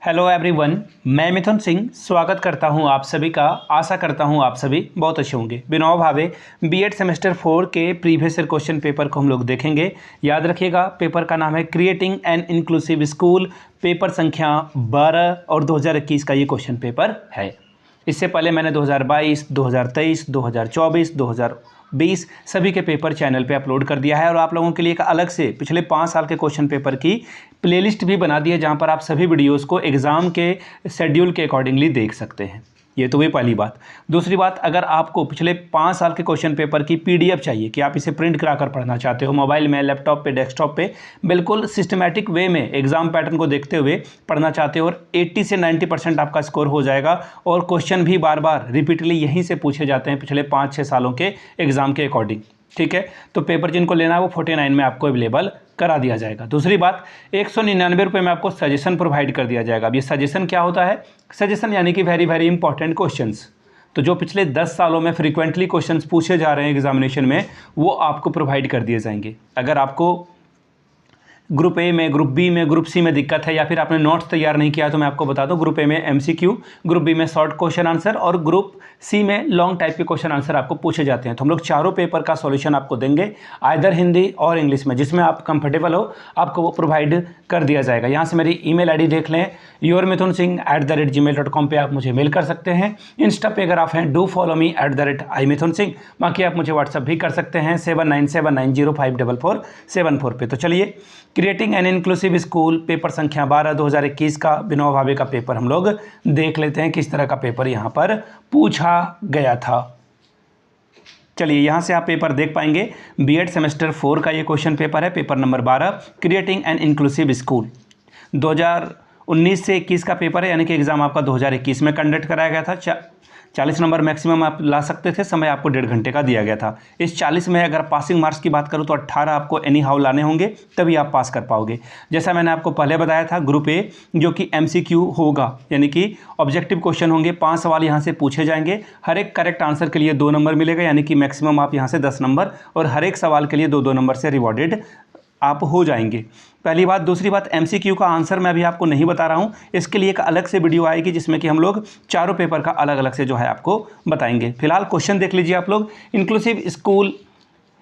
Hello everyone, मैं मिथुन सिंह स्वागत करता हूं आप सभी का। आशा करता हूं आप सभी बहुत अच्छे होंगे। बिना भावे बीएड सेमेस्टर 4 के प्रीवियस ईयर क्वेश्चन पेपर को हम लोग देखेंगे। याद रखिएगा, पेपर का नाम है creating an inclusive school, paper संख्या 12 और 2021 का ये क्वेश्चन पेपर है। इससे पहले मैंने 2022, 2023, 2024, 2020 सभी के पेपर चैनल पे अपलोड कर दिया है और आप लोगों के लिए एक अलग से पिछले 5 साल के क्वेश्चन पेपर की प्लेलिस्ट भी बना दी है, जहां पर आप सभी वीडियोस को एग्ज़ाम के शेड्यूल के अकॉर्डिंगली देख सकते हैं। ये तो हुई पहली बात। दूसरी बात, अगर आपको पिछले 5 साल के क्वेश्चन पेपर की पीडीएफ चाहिए कि आप इसे प्रिंट कराकर पढ़ना चाहते हो, मोबाइल में, लैपटॉप पे, डेस्कटॉप पे, बिल्कुल सिस्टमैटिक वे में एग्जाम पैटर्न को देखते हुए पढ़ना चाहते हो और 80 से 90% आपका स्कोर हो जाएगा और क्वेश्चन भी बार बार रिपीटली यहीं से पूछे जाते हैं पिछले 5-6 सालों के एग्जाम के अकॉर्डिंग। ठीक है, तो पेपर जिनको लेना है वो 49 में आपको अवेलेबल करा दिया जाएगा। दूसरी बात, 199 रुपये में आपको सजेशन प्रोवाइड कर दिया जाएगा। अब ये सजेशन क्या होता है? सजेशन यानी कि वेरी वेरी इंपॉर्टेंट क्वेश्चंस, तो जो पिछले 10 सालों में फ्रीक्वेंटली क्वेश्चंस पूछे जा रहे हैं एग्जामिनेशन में, वो आपको प्रोवाइड कर दिए जाएंगे। अगर आपको ग्रुप ए में, ग्रुप बी में, ग्रुप सी में दिक्कत है या फिर आपने नोट्स तैयार नहीं किया, तो मैं आपको बता दूं, ग्रुप ए में एमसीक्यू, ग्रुप बी में शॉर्ट क्वेश्चन आंसर और ग्रुप सी में लॉन्ग टाइप के क्वेश्चन आंसर आपको पूछे जाते हैं। तो हम लोग चारों पेपर का सॉल्यूशन आपको देंगे, आइदर हिंदी और इंग्लिश में, जिसमें आप कंफर्टेबल हो आपको वो प्रोवाइड कर दिया जाएगा। यहाँ से मेरी ईमेल आईडी देख लें, yourmithunsingh@gmail.com पे आप मुझे मेल कर सकते हैं। इंस्टा पे अगर आप हैं, डू फॉलो मी @imithunsingh। बाकी आप मुझे व्हाट्सअप भी कर सकते हैं 7979054474 पे। तो चलिए, creating an inclusive school paper संख्या 12 2021 का बिना भावे का पेपर हम लोग देख लेते हैं, किस तरह का पेपर यहाँ पर पूछा गया था। चलिए, यहाँ से आप पेपर देख पाएंगे। बीएड सेमेस्टर 4 का ये क्वेश्चन पेपर है, paper number 12, creating an inclusive school. 2019 से 21 का पेपर है, यानी कि एग्जाम आपका 2021 में कंडक्ट कराया गया था। 40 नंबर मैक्सिमम आप ला सकते थे, समय आपको 1.5 घंटे का दिया गया था। इस 40 में अगर पासिंग मार्क्स की बात करूं तो 18 आपको एनी हाउ लाने होंगे, तभी आप पास कर पाओगे। जैसा मैंने आपको पहले बताया था, ग्रुप ए जो कि एमसीक्यू होगा, यानी कि ऑब्जेक्टिव क्वेश्चन होंगे, 5 सवाल यहां से पूछे जाएंगे। हर एक करेक्ट आंसर के लिए 2 नंबर मिलेगा, यानी कि मैक्सिमम आप यहां से 10 नंबर, और हर एक सवाल के लिए 2-2 नंबर से रिवॉर्डेड आप हो जाएंगे। पहली बात। दूसरी बात, एमसीक्यू का आंसर मैं अभी आपको नहीं बता रहा हूं, इसके लिए एक अलग से वीडियो आएगी जिसमें कि हम लोग चारों पेपर का अलग अलग से जो है आपको बताएंगे। फिलहाल क्वेश्चन देख लीजिए आप लोग। Inclusive school,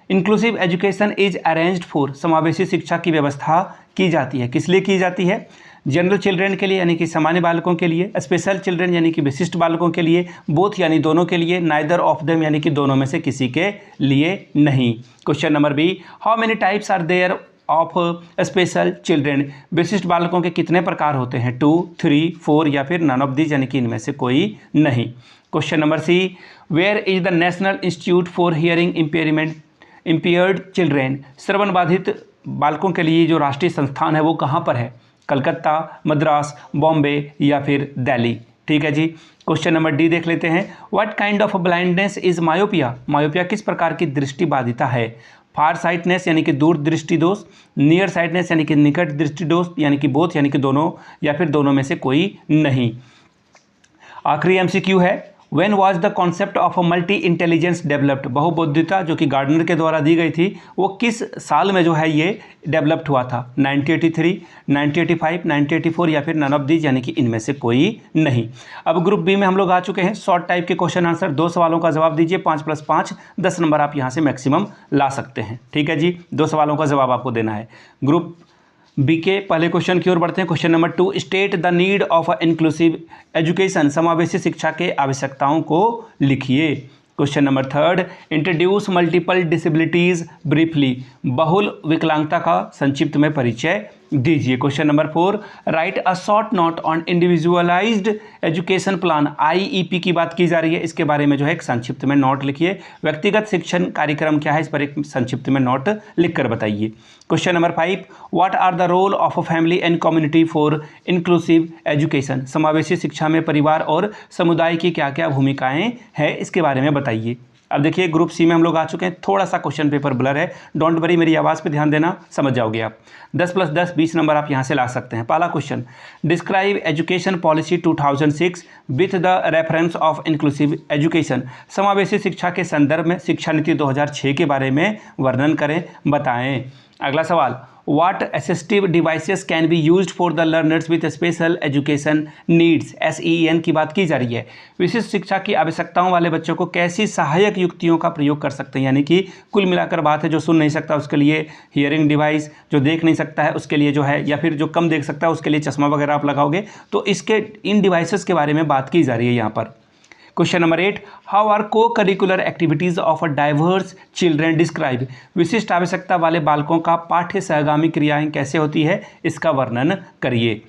inclusive education is arranged for, समावेशी शिक्षा की व्यवस्था की जाती है। किस लिए की जाती है? जनरल चिल्ड्रेन के लिए, यानी कि सामान्य बालकों के लिए, स्पेशल चिल्ड्रेन यानी कि विशिष्ट बालकों के लिए, बोथ यानी दोनों के लिए, नाइदर ऑफ देम यानी कि दोनों में से किसी के लिए नहीं। Question number B, how many types are there of special children, विशिष्ट बालकों के कितने प्रकार होते हैं? 2, 3, 4 या फिर नन ऑफ दीज, यानी कि इनमें से कोई नहीं। Question number C, where is the national institute for hearing impaired children, श्रवण बाधित बालकों के लिए जो राष्ट्रीय संस्थान है वो कहाँ पर है? कलकत्ता, मद्रास, बॉम्बे या फिर दिल्ली। ठीक है जी। क्वेश्चन नंबर डी देख लेते हैं। What kind of blindness is myopia, myopia किस प्रकार की दृष्टि बाधिता है? फार साइटनेस यानी कि दूर दृष्टि दोष, नियर साइटनेस यानी कि निकट दृष्टि दोष, यानी कि बोथ यानी कि दोनों या फिर दोनों में से कोई नहीं। आखिरी एमसीक्यू है, When was the concept of a multi intelligence developed, बहुबुद्धिता जो कि गार्डनर के द्वारा दी गई थी, वो किस साल में जो है ये डेवलप्ड हुआ था? 1983, 1985, 1984 या फिर नन ऑफ दीज, यानी कि इनमें से कोई नहीं। अब ग्रुप बी में हम लोग आ चुके हैं। शॉर्ट टाइप के क्वेश्चन आंसर, 2 सवालों का जवाब दीजिए, 5+5 10 नंबर आप यहाँ से मैक्सिमम ला सकते हैं। ठीक है जी, 2 सवालों का जवाब आपको देना है। ग्रुप बी के पहले क्वेश्चन की ओर बढ़ते हैं। Question number 2, state the need of a inclusive education, समावेशी शिक्षा के आवश्यकताओं को लिखिए। Question number 3, introduce multiple disabilities briefly, बहुल विकलांगता का संक्षिप्त में परिचय दीजिए। Question number 4, right a short note on individualised education plan, IEP की बात की जा रही है, इसके बारे में जो है एक संक्षिप्त में नोट लिखिए। व्यक्तिगत शिक्षण कार्यक्रम क्या है, इस पर एक संक्षिप्त में नोट लिखकर बताइए। Question number 5, what are the role of a family and community for inclusive education, समावेशी शिक्षा में परिवार और समुदाय की क्या क्या भूमिकाएं हैं, इसके बारे में बताइए। अब देखिए, ग्रुप सी में हम लोग आ चुके हैं। थोड़ा सा क्वेश्चन पेपर ब्लर है, डोंट वरी, मेरी आवाज़ पे ध्यान देना, समझ जाओगे आप। 10+10 20 नंबर आप यहाँ से ला सकते हैं। पहला question, describe education policy 2006 with the reference of inclusive education, समावेशी शिक्षा के संदर्भ में शिक्षा नीति 2006 के बारे में वर्णन करें, बताएं। अगला सवाल, what assistive devices can be used for the learners with special education needs, SEN की बात की जा रही है। विशिष्ट शिक्षा की आवश्यकताओं वाले बच्चों को कैसी सहायक युक्तियों का प्रयोग कर सकते हैं, यानी कि कुल मिलाकर बात है जो सुन नहीं सकता उसके लिए हियरिंग डिवाइस, जो देख नहीं सकता है उसके लिए जो है, या फिर जो कम देख सकता है उसके लिए चश्मा वगैरह आप लगाओगे, तो इसके इन डिवाइसेस के बारे में बात की जा रही है यहाँ पर। क्वेश्चन नंबर 8, हाउ आर को curricular activities of a diverse children describe, विशिष्ट आवश्यकता वाले बालकों का पाठ्य सहगामी क्रियाएं कैसे होती है, इसका वर्णन करिए।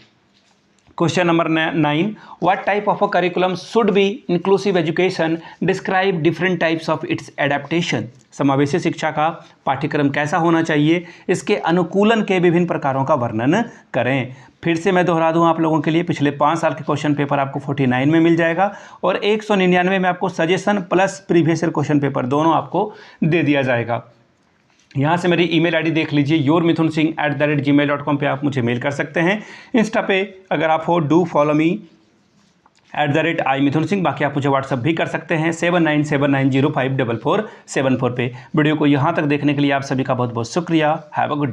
Question number 9, what type of a curriculum should be inclusive education, describe different types of its adaptation, समावेशी शिक्षा का पाठ्यक्रम कैसा होना चाहिए, इसके अनुकूलन के विभिन्न प्रकारों का वर्णन करें। फिर से मैं दोहरा दूं आप लोगों के लिए, पिछले 5 साल के क्वेश्चन पेपर आपको 49 में मिल जाएगा और 199 में आपको suggestion plus previous year question paper दोनों आपको दे दिया जाएगा। यहाँ से मेरी ईमेल आईडी देख लीजिए, yourmithunsingh@gmail.com पे आप मुझे मेल कर सकते हैं। इंस्टा पे अगर आप हो डू फॉलो मी @imithunsingh, बाकी आप मुझे व्हाट्सअप भी कर सकते हैं 7979054474 पे। वीडियो को यहाँ तक देखने के लिए आप सभी का बहुत बहुत शुक्रिया। Have a good